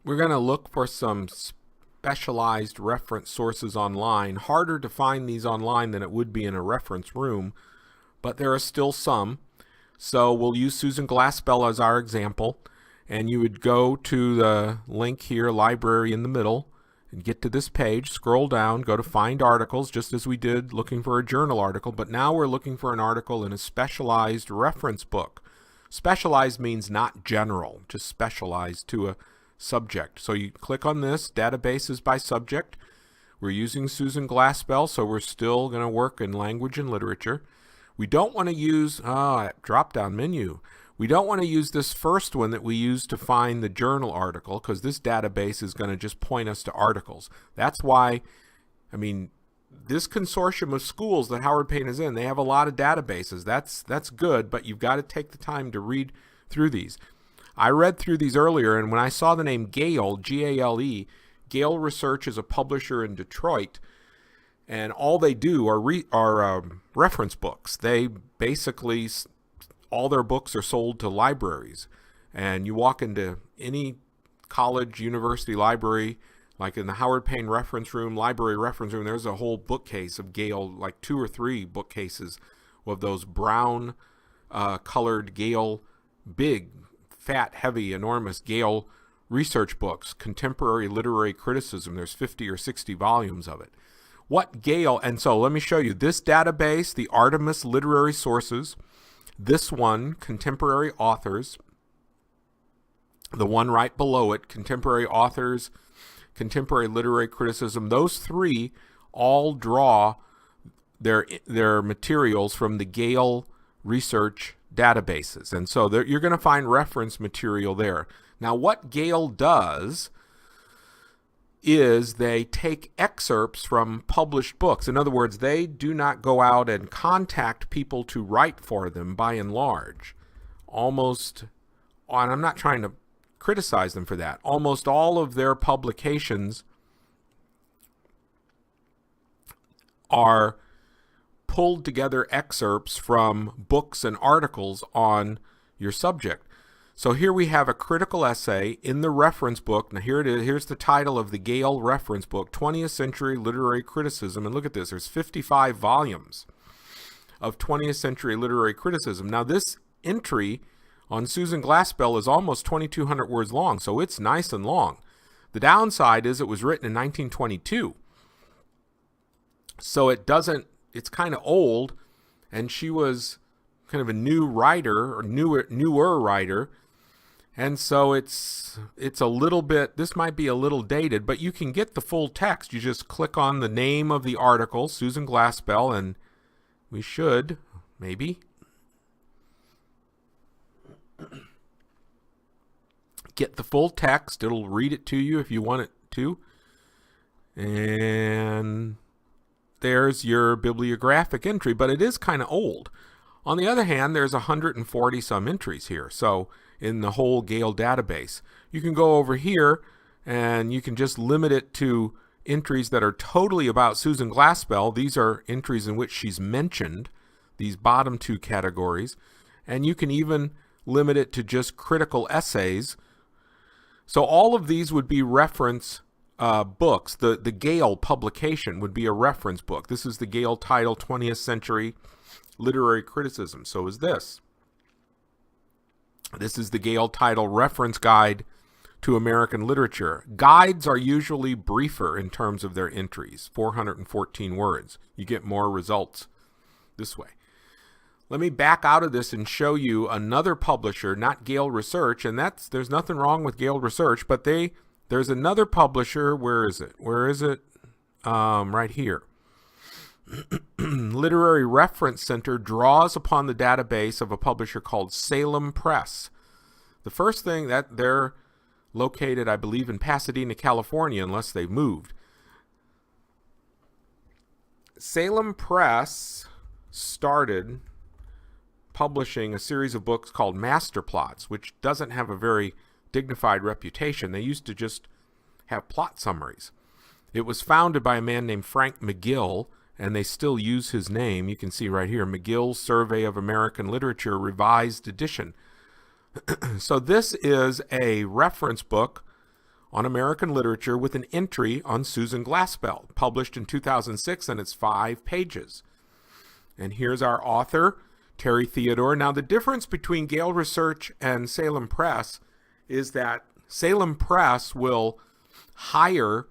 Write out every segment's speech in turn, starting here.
We're going to look for some specialized reference sources online. Harder to find these online than it would be in a reference room, but there are still some. So we'll use Susan Glaspell as our example, and you would go to the link here, library in the middle, and get to this page, scroll down, go to find articles, just as we did looking for a journal article, but now we're looking for an article in a specialized reference book. Specialized means not general, just specialized to a subject. So you click on this, databases by subject. We're using Susan Glaspell, so we're still going to work in language and literature. We don't want to use drop-down menu. We don't want to use this first one that we use to find the journal article, because this database is going to just point us to articles. That's why, this consortium of schools that Howard Payne is in, they have a lot of databases. That's good, but you've got to take the time to read through these. I read through these earlier, and when I saw the name Gale, G-A-L-E, Gale Research is a publisher in Detroit, and all they do are reference books. They basically, all their books are sold to libraries, and you walk into any college, university library, like in the Howard Payne reference room, library reference room, there's a whole bookcase of Gale, like 2 or 3 bookcases of those brown colored Gale, big, fat, heavy, enormous Gale research books, contemporary literary criticism. There's 50 or 60 volumes of it. What Gale, and so let me show you this database, the Artemis Literary Sources, this one, Contemporary Authors, the one right below it, Contemporary Authors, Contemporary Literary Criticism. Those 3 all draw their materials from the Gale research databases. And so you're going to find reference material there. Now, what Gale does is they take excerpts from published books. In other words, they do not go out and contact people to write for them by and large. And I'm not trying to criticize them for that. Almost all of their publications are pulled together excerpts from books and articles on your subject. So here we have a critical essay in the reference book. Now here it is. Here's the title of the Gale reference book, 20th Century Literary Criticism. And look at this. There's 55 volumes of 20th century literary criticism. Now this entry on Susan Glaspell is almost 2,200 words long, so it's nice and long. The downside is it was written in 1922. So it's kind of old, and she was kind of a new writer, or newer writer, and so it's a little bit, this might be a little dated, but you can get the full text. You just click on the name of the article, Susan Glaspell, and we should, maybe, get the full text. It'll read it to you if you want it to. And there's your bibliographic entry, but it is kind of old. On the other hand, there's 140 some entries here. So in the whole Gale database, you can go over here and you can just limit it to entries that are totally about Susan Glaspell. These are entries in which she's mentioned, these bottom 2 categories. And you can even limit it to just critical essays. So all of these would be reference books. The Gale publication would be a reference book. This is the Gale title, 20th Century Literary Criticism. So is this. This is the Gale title, Reference Guide to American Literature. Guides are usually briefer in terms of their entries, 414 words. You get more results this way. Let me back out of this and show you another publisher, not Gale Research, and there's nothing wrong with Gale Research, but there's another publisher. Where is it? Right here. Literary Reference Center draws upon the database of a publisher called Salem Press. The first thing, that they're located, I believe, in Pasadena, California, unless they've moved. Salem Press started publishing a series of books called Master Plots, which doesn't have a very dignified reputation. They used to just have plot summaries. It was founded by a man named Frank McGill, and they still use his name. You can see right here, McGill's Survey of American Literature, Revised Edition. So this is a reference book on American literature with an entry on Susan Glaspell, published in 2006, and it's 5 pages. And here's our author, Terry Theodore. Now, the difference between Gale Research and Salem Press is that Salem Press will hire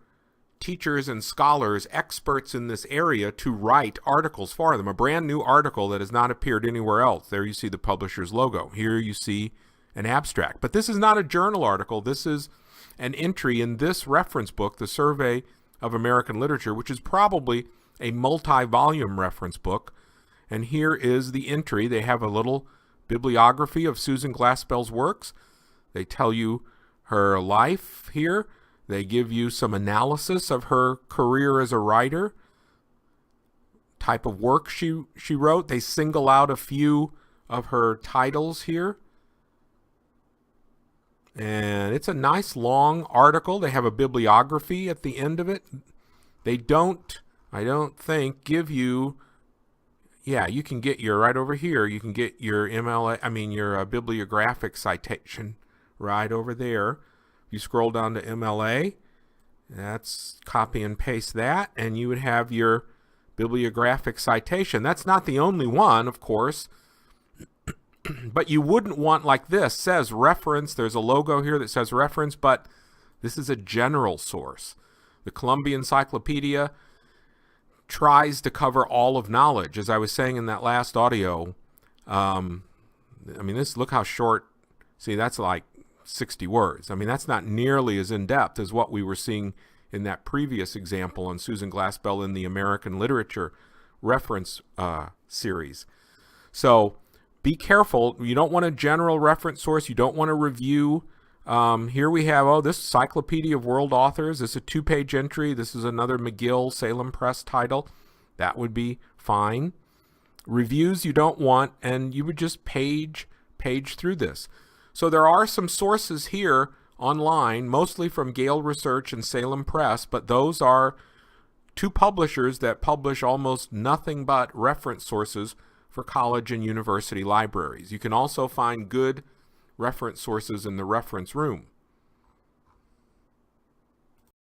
teachers and scholars, experts in this area, to write articles for them, a brand new article that has not appeared anywhere else. There you see the publisher's logo. Here you see an abstract. But this is not a journal article. This is an entry in this reference book, the Survey of American Literature, which is probably a multi-volume reference book. And here is the entry. They have a little bibliography of Susan Glaspell's works. They tell you her life here. They give you some analysis of her career as a writer, type of work she wrote. They single out a few of her titles here. And it's a nice long article. They have a bibliography at the end of it. They don't, I don't think, give you, yeah, you can get your, right over here, you can get your your bibliographic citation right over there. You scroll down to MLA, that's copy and paste that, and you would have your bibliographic citation. That's not the only one, of course, but you wouldn't want, like this, says reference. There's a logo here that says reference, but this is a general source. The Columbia Encyclopedia tries to cover all of knowledge. As I was saying in that last audio, look how short, see, that's like 60 words. That's not nearly as in-depth as what we were seeing in that previous example on Susan Glaspell in the American Literature reference series. So be careful. You don't want a general reference source. You don't want to review. Here we have, this Encyclopedia of World Authors. This is a 2-page entry. This is another McGill Salem Press title. That would be fine. Reviews you don't want, and you would just page through this. So there are some sources here online, mostly from Gale Research and Salem Press, but those are 2 publishers that publish almost nothing but reference sources for college and university libraries. You can also find good reference sources in the reference room.